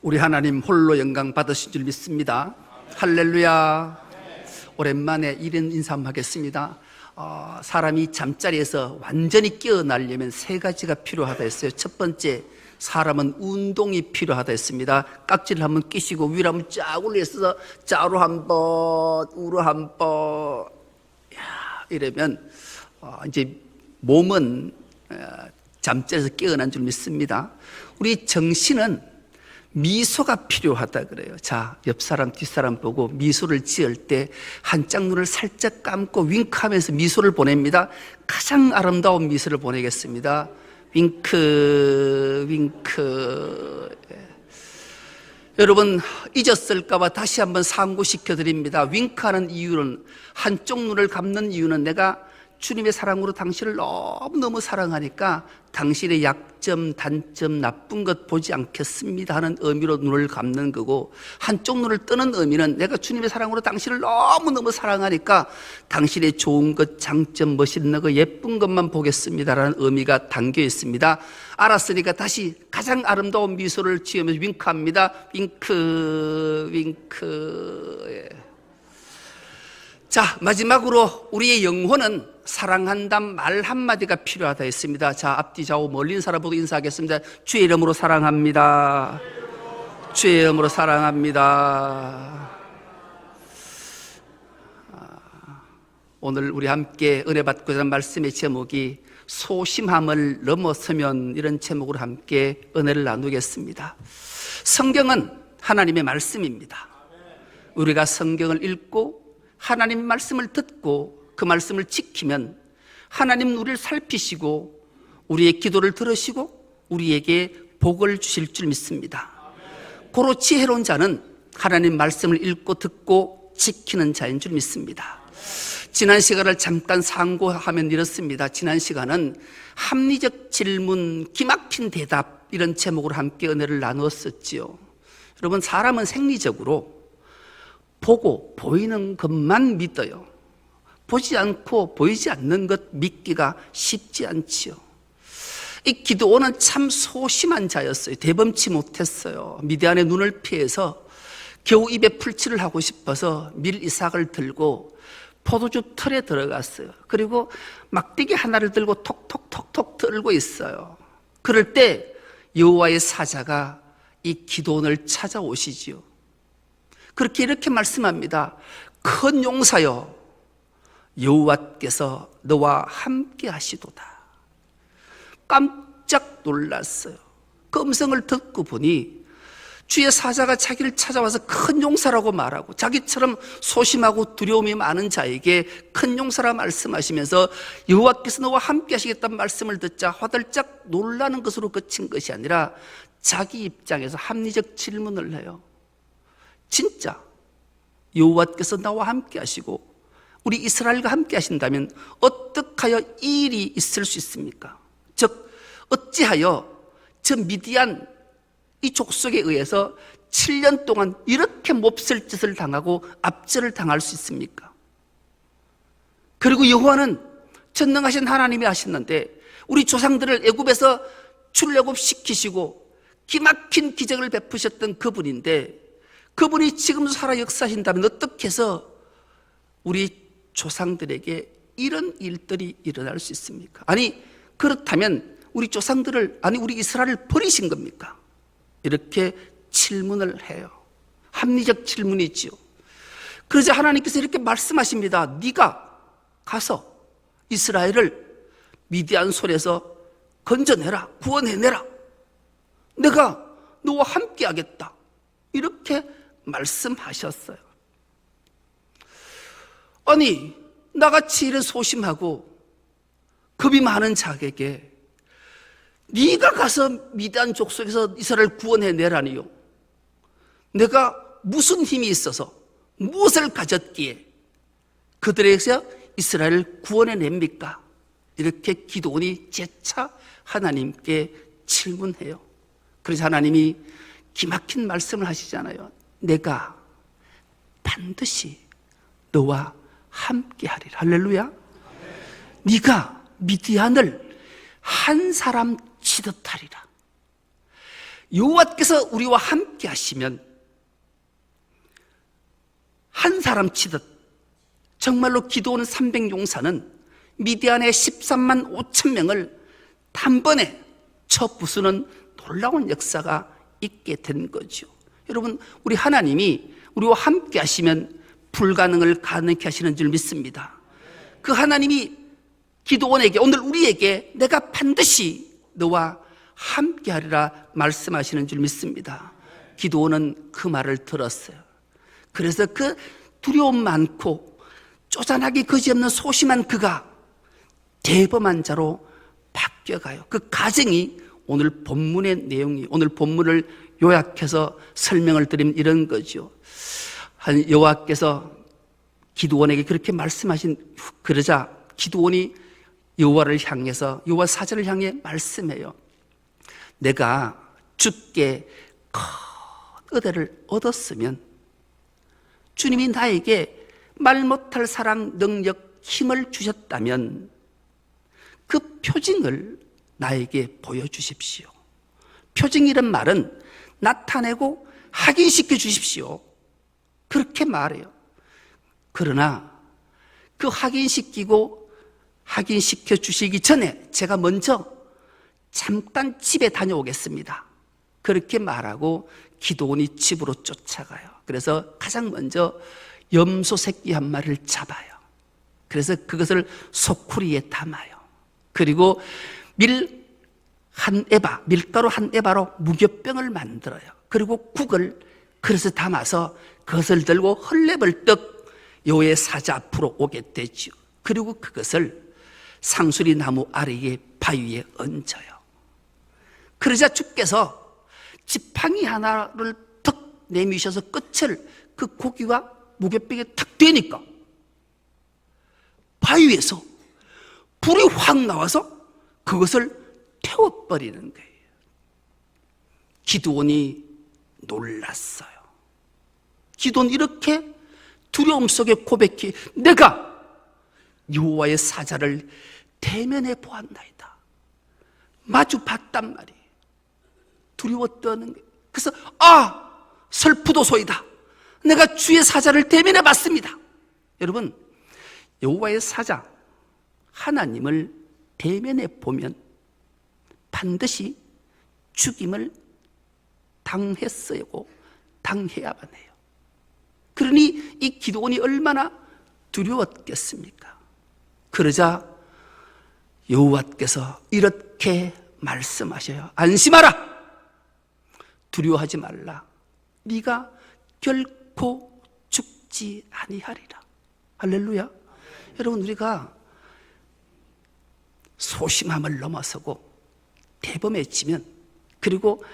우리 하나님 홀로 영광 받으신 줄 믿습니다. 할렐루야. 오랜만에 이런 인사 한번 하겠습니다. 사람이 잠자리에서 완전히 깨어나려면 세 가지가 필요하다 했어요. 첫 번째, 사람은 운동이 필요하다 했습니다. 깍지를 한번 끼시고 위로 한번 쫙 올려서 좌로 한번 우로 한번 이러면 이제 몸은 잠자리에서 깨어난 줄 믿습니다. 우리 정신은 미소가 필요하다 그래요. 자, 옆 사람 뒷사람 보고 미소를 지을 때 한짝 눈을 살짝 감고 윙크하면서 미소를 보냅니다. 가장 아름다운 미소를 보내겠습니다. 윙크 윙크. 여러분 잊었을까 봐 다시 한번 상고시켜 드립니다. 윙크하는 이유는, 한쪽 눈을 감는 이유는 내가 주님의 사랑으로 당신을 너무너무 사랑하니까 당신의 약점, 단점, 나쁜 것 보지 않겠습니다 하는 의미로 눈을 감는 거고, 한쪽 눈을 뜨는 의미는 내가 주님의 사랑으로 당신을 너무너무 사랑하니까 당신의 좋은 것, 장점, 멋있는 것, 예쁜 것만 보겠습니다라는 의미가 담겨 있습니다. 알았으니까 다시 가장 아름다운 미소를 지으면서 윙크합니다. 윙크 윙크. 자, 마지막으로 우리의 영혼은 사랑한다는 말 한마디가 필요하다 했습니다. 자, 앞뒤 좌우 멀리 있는 사람 보고 인사하겠습니다. 주의 이름으로 사랑합니다. 주의 이름으로 사랑합니다. 오늘 우리 함께 은혜 받고자 하는 말씀의 제목이 소심함을 넘어서면, 이런 제목으로 함께 은혜를 나누겠습니다. 성경은 하나님의 말씀입니다. 우리가 성경을 읽고 하나님 말씀을 듣고 그 말씀을 지키면 하나님 우리를 살피시고 우리의 기도를 들으시고 우리에게 복을 주실 줄 믿습니다. 고로 지혜로운 자는 하나님 말씀을 읽고 듣고 지키는 자인 줄 믿습니다. 지난 시간을 잠깐 상고하면 이렇습니다. 지난 시간은 합리적 질문, 기막힌 대답, 이런 제목으로 함께 은혜를 나누었었지요. 여러분, 사람은 생리적으로 보고 보이는 것만 믿어요. 보지 않고 보이지 않는 것 믿기가 쉽지 않지요. 이 기드온은 참 소심한 자였어요. 대범치 못했어요. 미디안의 눈을 피해서 겨우 입에 풀칠을 하고 싶어서 밀 이삭을 들고 포도주 틀에 들어갔어요. 그리고 막대기 하나를 들고 톡톡톡톡 들고 있어요. 그럴 때 여호와의 사자가 이 기드온을 찾아오시지요. 그렇게 이렇게 말씀합니다. 큰 용사여, 여호와께서 너와 함께 하시도다. 깜짝 놀랐어요. 그 음성을 듣고 보니 주의 사자가 자기를 찾아와서 큰 용사라고 말하고, 자기처럼 소심하고 두려움이 많은 자에게 큰 용사라 말씀하시면서 여호와께서 너와 함께 하시겠다는 말씀을 듣자 화들짝 놀라는 것으로 그친 것이 아니라 자기 입장에서 합리적 질문을 해요. 진짜 여호와께서 나와 함께 하시고 우리 이스라엘과 함께 하신다면 어떡하여 이 일이 있을 수 있습니까? 즉 어찌하여 저 미디안 이 족속에 의해서 7년 동안 이렇게 몹쓸 짓을 당하고 압제를 당할 수 있습니까? 그리고 여호와는 전능하신 하나님이 하셨는데 우리 조상들을 애굽에서 출애굽시키시고 기막힌 기적을 베푸셨던 그분인데, 그분이 지금 살아 역사하신다면 어떻게 해서 우리 조상들에게 이런 일들이 일어날 수 있습니까? 아니, 그렇다면 우리 조상들을, 아니 우리 이스라엘을 버리신 겁니까? 이렇게 질문을 해요. 합리적 질문이지요. 그러자 하나님께서 이렇게 말씀하십니다. 네가 가서 이스라엘을 미디안 손에서 건져내라, 구원해내라. 내가 너와 함께 하겠다. 이렇게 말씀하셨어요. 아니, 나같이 이런 소심하고 겁이 많은 자에게 네가 가서 미디안 족속에서 이스라엘을 구원해내라니요. 내가 무슨 힘이 있어서, 무엇을 가졌기에 그들에게서 이스라엘을 구원해냅니까? 이렇게 기드온이 재차 하나님께 질문해요. 그래서 하나님이 기막힌 말씀을 하시잖아요. 내가 반드시 너와 함께 하리라. 할렐루야. 네가 미디안을 한 사람 치듯 하리라. 여호와께서 우리와 함께 하시면 한 사람 치듯 정말로 기드온은 300용사는 미디안의 13만 5천 명을 단번에 쳐 부수는 놀라운 역사가 있게 된 거죠. 여러분, 우리 하나님이 우리와 함께 하시면 불가능을 가능케 하시는 줄 믿습니다. 그 하나님이 기드온에게, 오늘 우리에게 내가 반드시 너와 함께 하리라 말씀하시는 줄 믿습니다. 기드온은 그 말을 들었어요. 그래서 그 두려움 많고 쪼잔하기 그지없는 소심한 그가 대범한 자로 바뀌어가요. 그 과정이 오늘 본문의 내용이, 오늘 본문을 요약해서 설명을 드리면 이런 거죠. 여호와께서 기드온에게 그렇게 말씀하신 그러자 기드온이 여호와를 향해서, 여호와 사자를 향해 말씀해요. 내가 주께 큰 은혜를 얻었으면 주님이 나에게 말 못할 사랑, 능력, 힘을 주셨다면 그 표징을 나에게 보여주십시오. 표징이란 말은 나타내고 확인시켜 주십시오. 그렇게 말해요. 그러나 그 확인시키고 확인시켜 주시기 전에 제가 먼저 잠깐 집에 다녀오겠습니다. 그렇게 말하고 기드온이 집으로 쫓아가요. 그래서 가장 먼저 염소 새끼 한 마리를 잡아요. 그래서 그것을 소쿠리에 담아요. 그리고 밀가루 한 에바로 무교병을 만들어요. 그리고 국을 그릇에 담아서 그것을 들고 헐레벌떡 여호와의 사자 앞으로 오게 되죠. 그리고 그것을 상수리 나무 아래에 바위에 얹어요. 그러자 주께서 지팡이 하나를 턱 내미셔서 끝을 그 고기와 무교병에 탁 대니까 바위에서 불이 확 나와서 그것을 태워버리는 거예요. 기드온이 놀랐어요. 기드온 이렇게 두려움 속에 고백해, 내가 여호와의 사자를 대면해 보았나이다. 마주 봤단 말이에요. 두려워 떠는 거예요. 그래서 슬프도소이다. 내가 주의 사자를 대면해 봤습니다. 여러분, 여호와의 사자, 하나님을 대면해 보면 반드시 죽임을 당했어야고 당해야만 해요. 그러니 이 기드온이 얼마나 두려웠겠습니까? 그러자 여호와께서 이렇게 말씀하셔요. 안심하라. 두려워하지 말라. 네가 결코 죽지 아니하리라. 할렐루야. 여러분, 우리가 소심함을 넘어서고 대범해지면, 그리고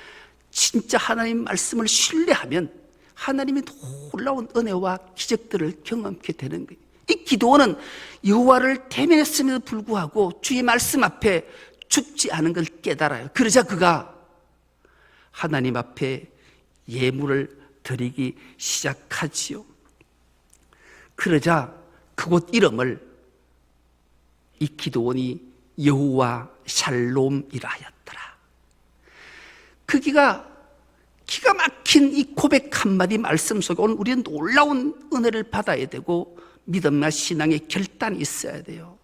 진짜 하나님 말씀을 신뢰하면 하나님의 놀라운 은혜와 기적들을 경험하게 되는 거예요. 이 기드온은 여호와를 대면했음에도 불구하고 주의 말씀 앞에 죽지 않은 걸 깨달아요. 그러자 그가 하나님 앞에 예물을 드리기 시작하지요. 그러자 그곳 이름을 이 기드온이 여호와 샬롬이라 하였더라. 기가 막힌 이 고백 한마디 말씀 속에 오늘 우리는 놀라운 은혜를 받아야 되고 믿음과 신앙의 결단이 있어야 돼요.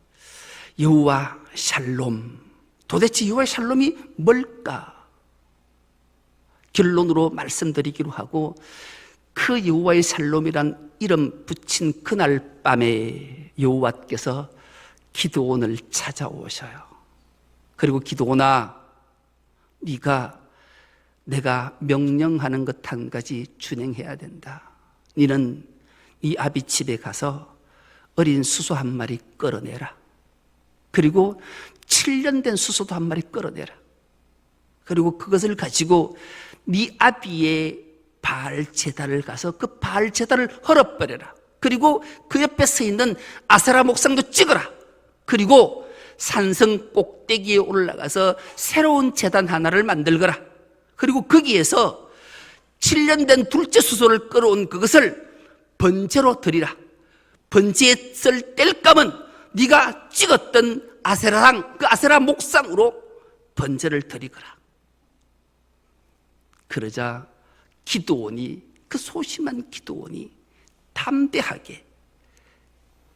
여호와 샬롬, 도대체 여호와 샬롬이 뭘까? 결론으로 말씀드리기로 하고, 그 여호와의 샬롬이란 이름 붙인 그날 밤에 여호와께서 기드온을 찾아오셔요. 그리고 기드온아, 네가 내가 명령하는 것 한 가지 준행해야 된다. 너는 네 아비 집에 가서 어린 수소 한 마리 끌어내라. 그리고 7년 된 수소도 한 마리 끌어내라. 그리고 그것을 가지고 네 아비의 바알 제단을 가서 그 바알 제단을 헐어버려라. 그리고 그 옆에 서 있는 아세라 목상도 찍어라. 그리고 산성 꼭대기에 올라가서 새로운 제단 하나를 만들거라. 그리고 거기에서 7년 된 둘째 수소를 끌어온 그것을 번제로 드리라. 번제에 쓸 땔감은 네가 찍었던 아세라상, 그 아세라 목상으로 번제를 드리거라. 그러자 기드온이, 그 소심한 기드온이 담대하게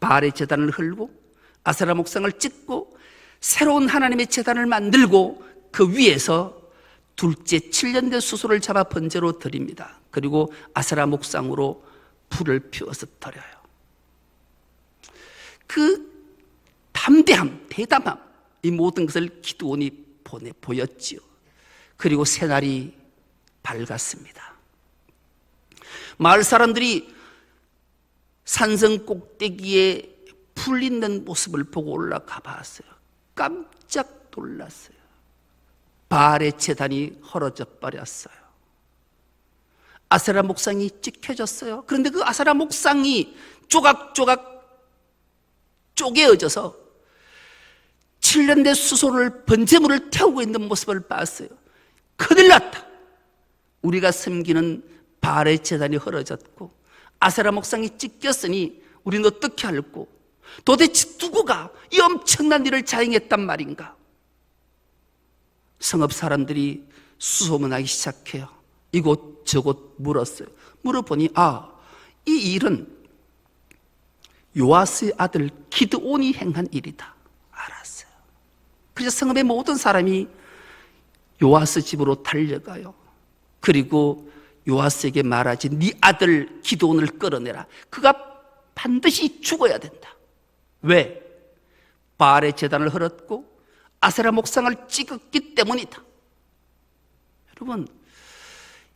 바알의 제단을 헐고 아세라 목상을 찍고 새로운 하나님의 제단을 만들고 그 위에서 둘째 7년 된 수소를 잡아 번제로 드립니다. 그리고 아세라 목상으로 불을 피워서 드려요. 그 담대함, 대담함, 이 모든 것을 기드온이 보였지요. 그리고 새날이 밝았습니다. 마을 사람들이 산성 꼭대기에 불 있는 모습을 보고 올라가 봤어요. 깜짝 놀랐어요. 바알의 제단이 헐어져 버렸어요. 아세라 목상이 찍혀졌어요. 그런데 그 아세라 목상이 조각조각 쪼개어져서 7년 된 수소를 번제물을 태우고 있는 모습을 봤어요. 큰일 났다. 우리가 섬기는 바알의 제단이 헐어졌고 아세라 목상이 찢겼으니 우리는 어떻게 할고, 도대체 누구가 이 엄청난 일을 자행했단 말인가? 성읍 사람들이 수소문하기 시작해요. 이곳 저곳 물었어요. 물어보니 이 일은 요아스의 아들 기드온이 행한 일이다 알았어요. 그래서 성읍의 모든 사람이 요아스 집으로 달려가요. 그리고 요아스에게 말하지, 네 아들 기드온을 끌어내라. 그가 반드시 죽어야 된다. 왜? 바알의 제단을 헐었고 아세라 목상을 찍었기 때문이다. 여러분,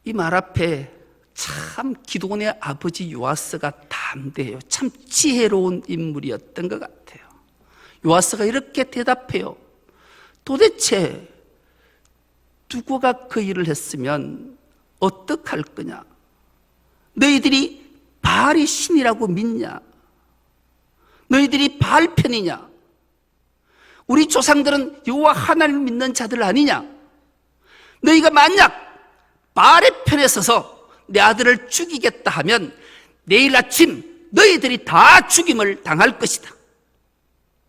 이 말 앞에 참 기드온의 아버지 요아스가 담대해요. 참 지혜로운 인물이었던 것 같아요. 요아스가 이렇게 대답해요. 도대체 누구가 그 일을 했으면 어떡할 거냐? 너희들이 바알이 신이라고 믿냐? 너희들이 바알 편이냐? 우리 조상들은 여호와 하나님을 믿는 자들 아니냐? 너희가 만약 바알의 편에 서서 내 아들을 죽이겠다 하면 내일 아침 너희들이 다 죽임을 당할 것이다.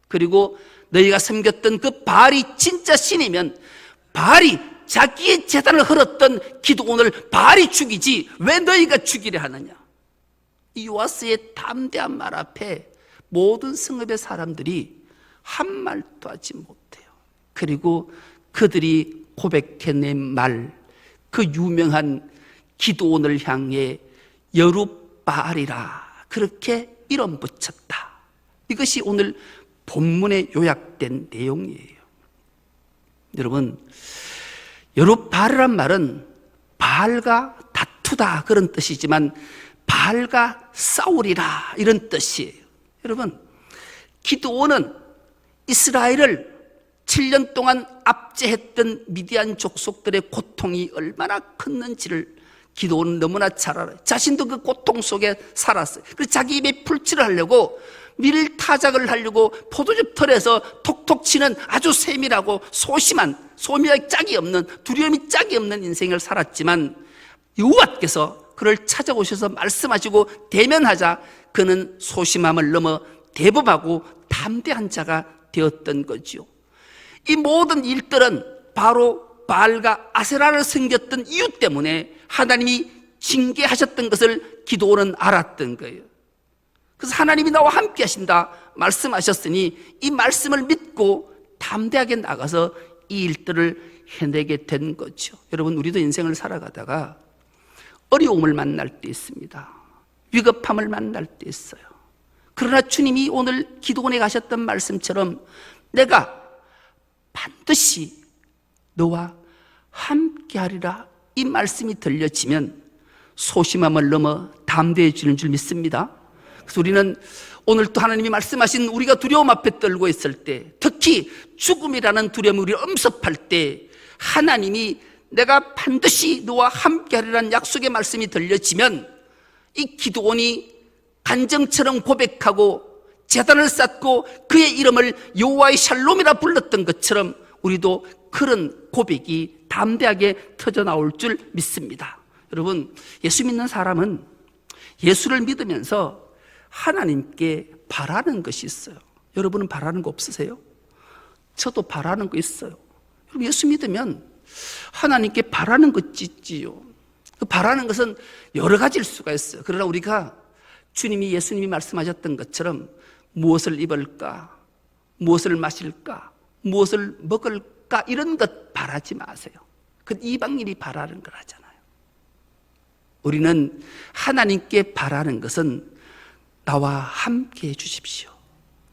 그리고 너희가 섬겼던 그 바알이 진짜 신이면 바알이 자기의 제단을 헐었던 기드온을 바알이 죽이지 왜 너희가 죽이려 하느냐? 이 요아스의 담대한 말 앞에 모든 성읍의 사람들이 한 말도 하지 못해요. 그리고 그들이 고백해낸 말, 그 유명한 기드온을 향해 여룻바알이라 그렇게 이름 붙였다. 이것이 오늘 본문에 요약된 내용이에요. 여러분, 여룻바알이란 말은 바알과 다투다 그런 뜻이지만 바알과 싸우리라 이런 뜻이에요. 여러분, 기드온은 이스라엘을 7년 동안 압제했던 미디안 족속들의 고통이 얼마나 컸는지를 기드온은 너무나 잘 알아요. 자신도 그 고통 속에 살았어요. 그래서 자기 입에 풀칠을 하려고 밀타작을 하려고 포도즙 털에서 톡톡 치는 아주 세밀하고 소심하게 짝이 없는, 두려움이 짝이 없는 인생을 살았지만 여호와께서 그를 찾아오셔서 말씀하시고 대면하자 그는 소심함을 넘어 대범하고 담대한 자가 되었던 거지요. 이 모든 일들은 바로 바알과 아세라를 섬겼던 이유 때문에 하나님이 징계하셨던 것을 기드온은 알았던 거예요. 그래서 하나님이 나와 함께 하신다 말씀하셨으니 이 말씀을 믿고 담대하게 나가서 이 일들을 해내게 된 거죠. 여러분, 우리도 인생을 살아가다가 어려움을 만날 때 있습니다. 위급함을 만날 때 있어요. 그러나 주님이 오늘 기드온에 가셨던 말씀처럼 내가 반드시 너와 함께하리라 이 말씀이 들려지면 소심함을 넘어 담대해지는 줄 믿습니다. 그래서 우리는 오늘 또 하나님이 말씀하신 우리가 두려움 앞에 떨고 있을 때, 특히 죽음이라는 두려움이 우리를 엄습할 때 하나님이 내가 반드시 너와 함께하리라는 약속의 말씀이 들려지면 이 기드온이 간정처럼 고백하고 제단을 쌓고 그의 이름을 여호와의 샬롬이라 불렀던 것처럼 우리도 그런 고백이 담대하게 터져나올 줄 믿습니다. 여러분, 예수 믿는 사람은 예수를 믿으면서 하나님께 바라는 것이 있어요. 여러분은 바라는 거 없으세요? 저도 바라는 거 있어요. 여러분, 예수 믿으면 하나님께 바라는 것 있지요. 그 바라는 것은 여러 가지일 수가 있어요. 그러나 우리가 예수님이 말씀하셨던 것처럼 무엇을 입을까, 무엇을 마실까, 무엇을 먹을까 이런 것 바라지 마세요. 그 이방인이 바라는 걸 하잖아요. 우리는 하나님께 바라는 것은 나와 함께 해주십시오.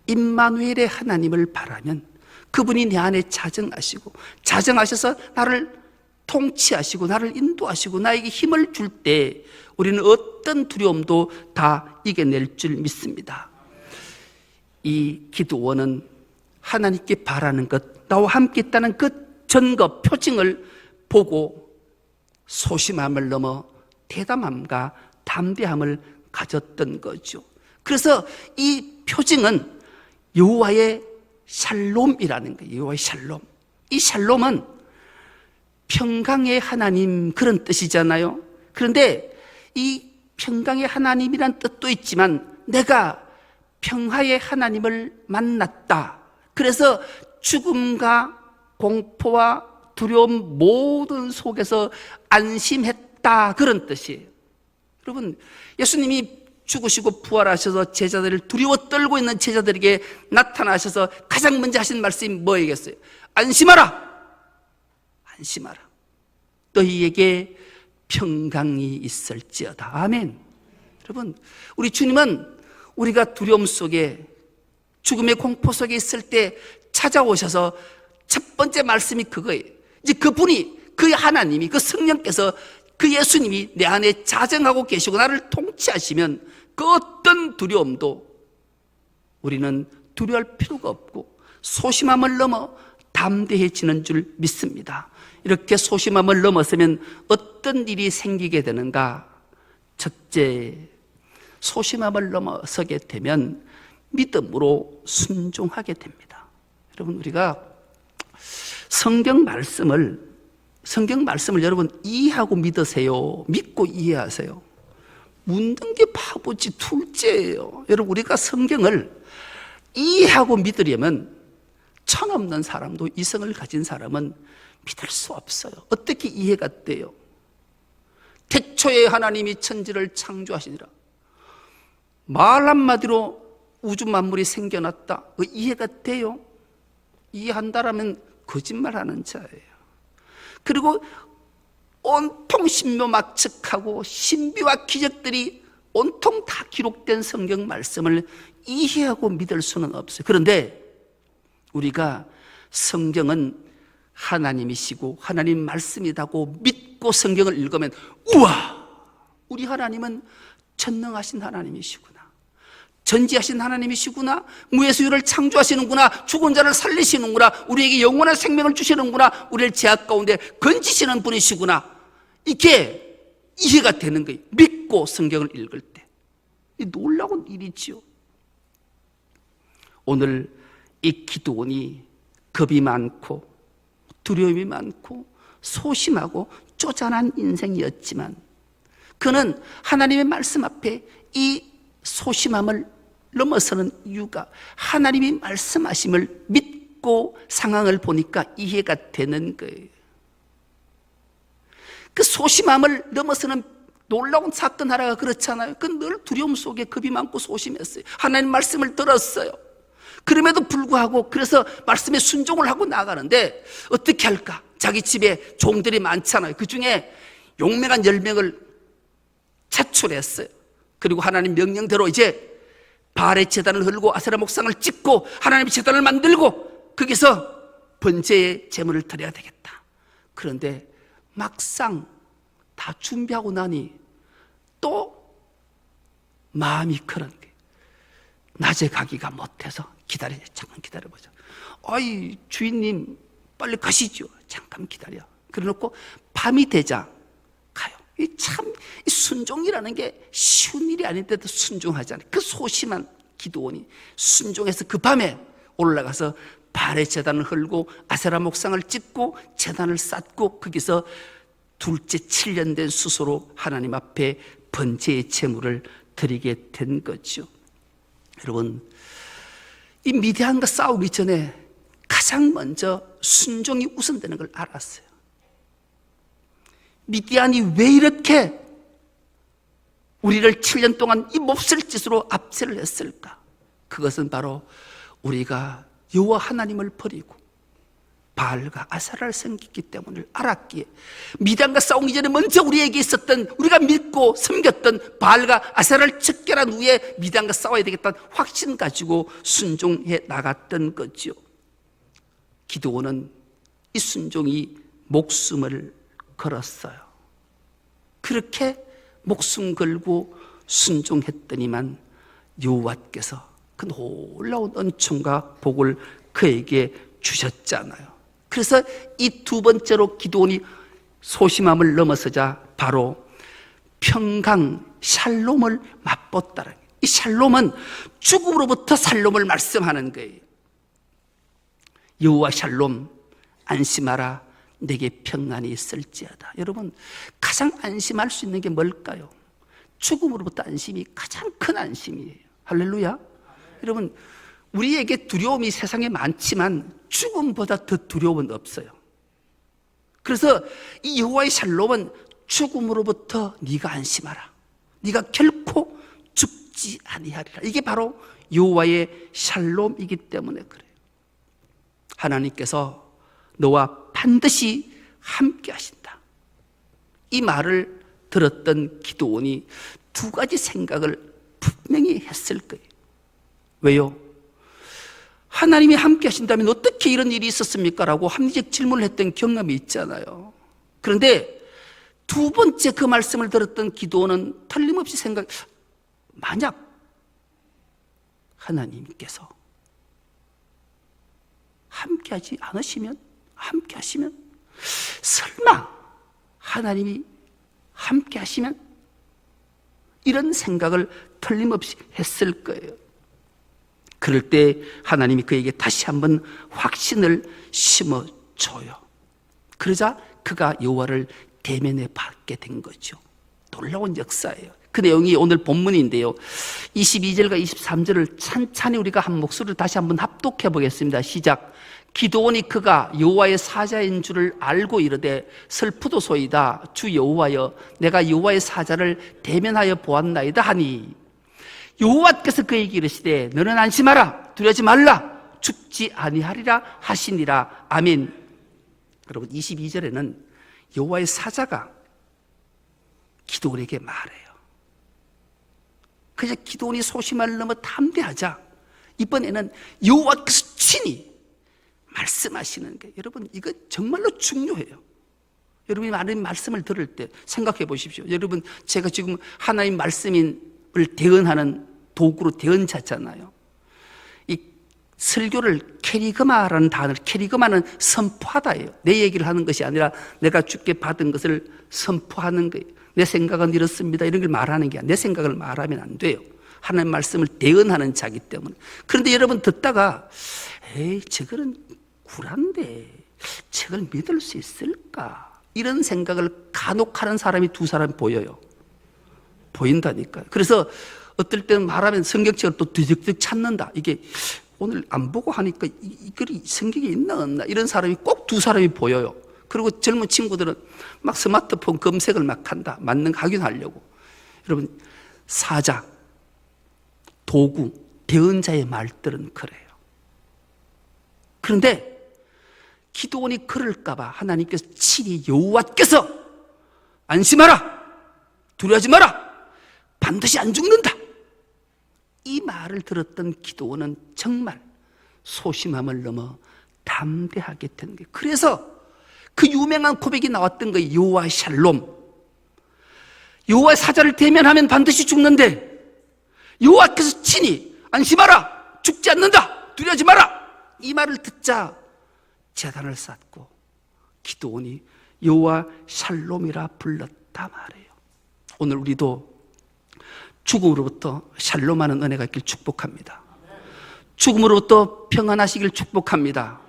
임마누엘의 하나님을 바라면 그분이 내 안에 자정하셔서 나를 통치하시고 나를 인도하시고 나에게 힘을 줄 때 우리는 어떤 두려움도 다 이겨낼 줄 믿습니다. 이 기드온은 하나님께 바라는 것, 나와 함께 있다는 그 증거, 표징을 보고 소심함을 넘어 대담함과 담대함을 가졌던 거죠. 그래서 이 표징은 여호와의 샬롬이라는 거예요. 여호와의 샬롬. 이 샬롬은 평강의 하나님 그런 뜻이잖아요. 그런데 이 평강의 하나님이란 뜻도 있지만 내가 평화의 하나님을 만났다. 그래서 죽음과 공포와 두려움 모든 속에서 안심했다. 그런 뜻이에요. 여러분, 예수님이 죽으시고 부활하셔서 제자들을 두려워 떨고 있는 제자들에게 나타나셔서 가장 먼저 하신 말씀이 뭐이겠어요? 안심하라! 안심하라. 너희에게 평강이 있을지어다. 아멘. 여러분, 우리 주님은 우리가 두려움 속에 죽음의 공포 속에 있을 때 찾아오셔서 첫 번째 말씀이 그거예요. 이제 그분이, 그 하나님이, 그 성령께서, 그 예수님이 내 안에 자정하고 계시고 나를 통치하시면 그 어떤 두려움도 우리는 두려워할 필요가 없고 소심함을 넘어 담대해지는 줄 믿습니다. 이렇게 소심함을 넘어서면 어떤 일이 생기게 되는가? 첫째, 소심함을 넘어서게 되면 믿음으로 순종하게 됩니다. 여러분, 우리가 성경 말씀을 여러분 이해하고 믿으세요? 믿고 이해하세요? 묻는 게 바보지 둘째예요. 여러분, 우리가 성경을 이해하고 믿으려면 천없는 사람도 이성을 가진 사람은 믿을 수 없어요. 어떻게 이해가 돼요? 태초에 하나님이 천지를 창조하시니라. 말 한마디로 우주 만물이 생겨났다. 이해가 돼요? 이해한다라면 거짓말하는 자예요. 그리고 온통 신묘막측하고 신비와 기적들이 온통 다 기록된 성경 말씀을 이해하고 믿을 수는 없어요. 그런데 우리가 성경은 하나님이시고 하나님 말씀이라고 믿고 성경을 읽으면 우와! 우리 하나님은 전능하신 하나님이시구나. 전지하신 하나님이시구나. 무에서유를 창조하시는구나. 죽은 자를 살리시는구나. 우리에게 영원한 생명을 주시는구나. 우리를 죄악 가운데 건지시는 분이시구나. 이게 이해가 되는 거예요. 믿고 성경을 읽을 때. 이 놀라운 일이지요. 오늘 이 기드온이 겁이 많고 두려움이 많고 소심하고 쪼잔한 인생이었지만 그는 하나님의 말씀 앞에 이 소심함을 넘어서는 이유가 하나님이 말씀하심을 믿고 상황을 보니까 이해가 되는 거예요. 그 소심함을 넘어서는 놀라운 사건 하나가 그렇잖아요. 그 늘 두려움 속에 겁이 많고 소심했어요. 하나님 말씀을 들었어요. 그럼에도 불구하고 그래서 말씀에 순종을 하고 나가는데 어떻게 할까? 자기 집에 종들이 많잖아요. 그 중에 용맹한 10명을 차출했어요. 그리고 하나님 명령대로 이제 바알의 제단을 헐고 아세라 목상을 찍고 하나님의 제단을 만들고 거기서 번제의 제물을 드려야 되겠다. 그런데 막상 다 준비하고 나니 또 마음이 그런 게 낮에 가기가 못해서 잠깐 기다려보자. 어이 주인님 빨리 가시죠. 잠깐 기다려. 그래놓고 밤이 되자 가요. 참 순종이라는 게 쉬운 일이 아닌데도 순종하잖아요. 그 소심한 기드온이 순종해서 그 밤에 올라가서 바알의 제단을 헐고 아세라 목상을 찍고 제단을 쌓고 거기서 둘째 7년 된 수소로 하나님 앞에 번제의 제물을 드리게 된 거죠. 여러분, 이 미디안과 싸우기 전에 가장 먼저 순종이 우선되는 걸 알았어요. 미디안이 왜 이렇게 우리를 7년 동안 이 몹쓸 짓으로 압제를 했을까? 그것은 바로 우리가 여호와 하나님을 버리고 바알과 아세라를 섬겼기 때문을 알았기에, 미디안과 싸우기 전에 먼저 우리에게 있었던, 우리가 믿고 섬겼던 바알과 아세라를 척결한 후에 미디안과 싸워야 되겠다는 확신 가지고 순종해 나갔던 거죠. 기드온은 이 순종이 목숨을 걸었어요. 그렇게 목숨 걸고 순종했더니만 여호와께서 그 놀라운 은총과 복을 그에게 주셨잖아요. 그래서 이 두 번째로 기드온이 소심함을 넘어서자 바로 평강 샬롬을 맛봤다는 거예요. 이 샬롬은 죽음으로부터 살롬을 말씀하는 거예요. 여호와 샬롬, 안심하라, 내게 평안이 있을지어다. 여러분, 가장 안심할 수 있는 게 뭘까요? 죽음으로부터 안심이 가장 큰 안심이에요. 할렐루야. 여러분, 우리에게 두려움이 세상에 많지만 죽음보다 더 두려움은 없어요. 그래서 이 여호와의 샬롬은 죽음으로부터 네가 안심하라, 네가 결코 죽지 아니하리라. 이게 바로 여호와의 샬롬이기 때문에 그래요. 하나님께서 너와 반드시 함께 하신다. 이 말을 들었던 기드온이 두 가지 생각을 분명히 했을 거예요. 왜요? 하나님이 함께 하신다면 어떻게 이런 일이 있었습니까? 라고 합리적 질문을 했던 경험이 있잖아요. 그런데 두 번째 그 말씀을 들었던 기드온은 틀림없이 만약 하나님께서 함께 하지 않으시면, 함께 하시면, 설마 하나님이 함께 하시면, 이런 생각을 틀림없이 했을 거예요. 그럴 때 하나님이 그에게 다시 한번 확신을 심어줘요. 그러자 그가 여호와를 대면해 받게 된 거죠. 놀라운 역사예요. 그 내용이 오늘 본문인데요, 22절과 23절을 찬찬히 우리가 한 목소리를 다시 한번 합독해 보겠습니다. 시작. 기드온이 그가 여호와의 사자인 줄을 알고 이르되 슬프도소이다. 주 여호와여, 내가 여호와의 사자를 대면하여 보았나이다 하니, 여호와께서 그에게 이르시되 너는 안심하라, 두려워하지 말라, 죽지 아니하리라 하시니라. 아멘. 여러분, 22절에는 여호와의 사자가 기드온에게 말해요. 그래서 기드온이 소심함을 넘어 담대하자 이번에는 여호와께서 친히 말씀하시는 거예요. 여러분, 이거 정말로 중요해요. 여러분이 하나님 말씀을 들을 때 생각해 보십시오. 여러분, 제가 지금 하나님 말씀을 대언하는 도구로 대언자잖아요. 이 설교를 캐리그마라는 단어를, 캐리그마는 선포하다예요. 내 얘기를 하는 것이 아니라 내가 주께 받은 것을 선포하는 거예요. 내 생각은 이렇습니다, 이런 걸 말하는 게 아니라 내 생각을 말하면 안 돼요. 하나님 말씀을 대언하는 자기 때문에. 그런데 여러분 듣다가 에이, 저거는 굴한데 저걸 믿을 수 있을까? 이런 생각을 간혹 하는 사람이 두 사람이 보여요. 보인다니까요. 그래서 어떨 때는 말하면 성경책을 또 뒤적뒤적 찾는다. 이게 오늘 안 보고 하니까 이 글이 성경에 있나 없나, 이런 사람이 꼭 두 사람이 보여요. 그리고 젊은 친구들은 막 스마트폰 검색을 막 한다. 맞는 거 확인하려고. 여러분, 사자, 도구, 대언자의 말들은 그래요. 그런데 기드온이 그럴까봐 하나님께서 친히 여호와께서 안심하라, 두려워하지 마라, 반드시 안 죽는다, 이 말을 들었던 기드온은 정말 소심함을 넘어 담대하게 된 거예요. 그래서 그 유명한 고백이 나왔던 거예요. 여호와 샬롬. 여호와의 사자를 대면하면 반드시 죽는데 여호와께서 친히 안심하라, 죽지 않는다, 두려워하지 마라, 이 말을 듣자 제단을 쌓고 기드온이 여호와 샬롬이라 불렀다 말이에요. 오늘 우리도 죽음으로부터 샬롬하는 은혜가 있길 축복합니다. 죽음으로부터 평안하시길 축복합니다.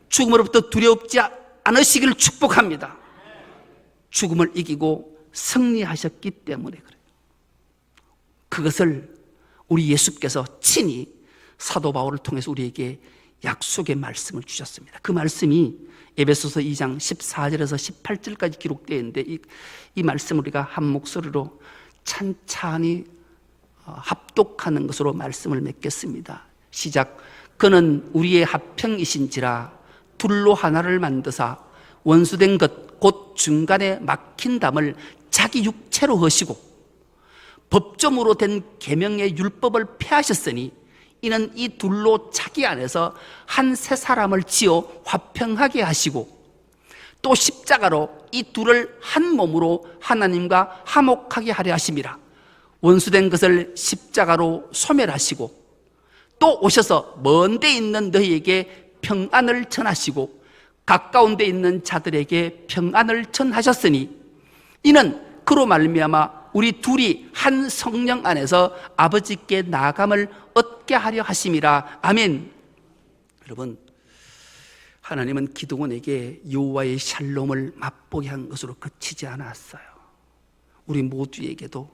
죽음으로부터 두렵지 않으시길 축복합니다. 죽음을 이기고 승리하셨기 때문에 그래요. 그것을 우리 예수께서 친히 사도 바울을 통해서 우리에게 약속의 말씀을 주셨습니다. 그 말씀이 에베소서 2장 14절에서 18절까지 기록되어 있는데 이 말씀을 우리가 한 목소리로 찬찬히 합독하는 것으로 말씀을 맺겠습니다. 시작. 그는 우리의 합평이신지라 둘로 하나를 만드사 원수된 것 곧 중간에 막힌 담을 자기 육체로 하시고 법정으로 된 계명의 율법을 폐하셨으니 이는 이 둘로 자기 안에서 한 새 사람을 지어 화평하게 하시고 또 십자가로 이 둘을 한 몸으로 하나님과 화목하게 하려 하심이라. 원수된 것을 십자가로 소멸하시고 또 오셔서 먼 데 있는 너희에게 평안을 전하시고 가까운 데 있는 자들에게 평안을 전하셨으니 이는 그로 말미암아 우리 둘이 한 성령 안에서 아버지께 나아감을 얻게 하려 하심이라. 아멘. 여러분, 하나님은 기드온에게 여호와의 샬롬을 맛보게 한 것으로 그치지 않았어요. 우리 모두에게도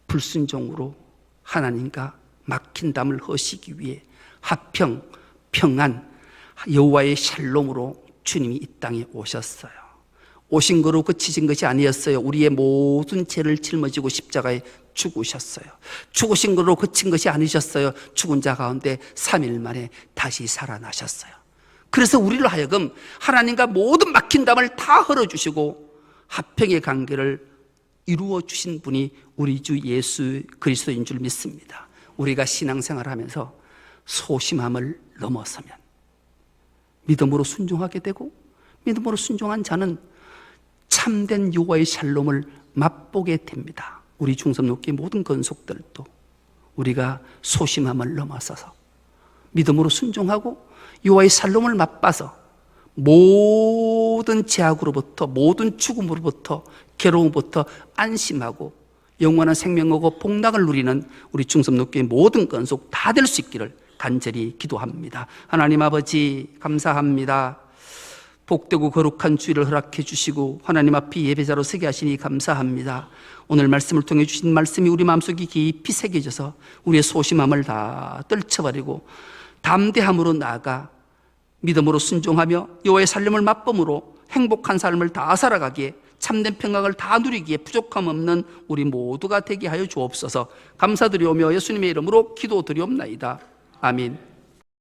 불순종으로 하나님과 막힌 담을 허시기 위해 화평, 평안, 여호와의 샬롬으로 주님이 이 땅에 오셨어요. 오신 거로 그치신 것이 아니었어요. 우리의 모든 죄를 짊어지고 십자가에 죽으셨어요. 죽으신 거로 그친 것이 아니셨어요. 죽은 자 가운데 3일 만에 다시 살아나셨어요. 그래서 우리를 하여금 하나님과 모든 막힌 담을 다 헐어주시고 화평의 관계를 이루어 주신 분이 우리 주 예수 그리스도인 줄 믿습니다. 우리가 신앙생활을 하면서 소심함을 넘어서면 믿음으로 순종하게 되고 믿음으로 순종한 자는 참된 여호와의 샬롬을 맛보게 됩니다. 우리 중섭롭게 모든 건속들도 우리가 소심함을 넘어서서 믿음으로 순종하고 여호와의 샬롬을 맛봐서 모든 제약으로부터 모든 죽음으로부터 괴로움부터 안심하고 영원한 생명하고 복락을 누리는 우리 중섭롭게 모든 건속 다 될 수 있기를 간절히 기도합니다. 하나님 아버지 감사합니다. 복되고 거룩한 주일을 허락해 주시고 하나님 앞에 예배자로 서게 하시니 감사합니다. 오늘 말씀을 통해 주신 말씀이 우리 마음속에 깊이 새겨져서 우리의 소심함을 다 떨쳐버리고 담대함으로 나아가 믿음으로 순종하며 여호와의 샬롬을 맛봄으로 행복한 삶을 다 살아가기에 참된 평강을 다 누리기에 부족함 없는 우리 모두가 되게 하여 주옵소서. 감사드리오며 예수님의 이름으로 기도드리옵나이다. 아멘.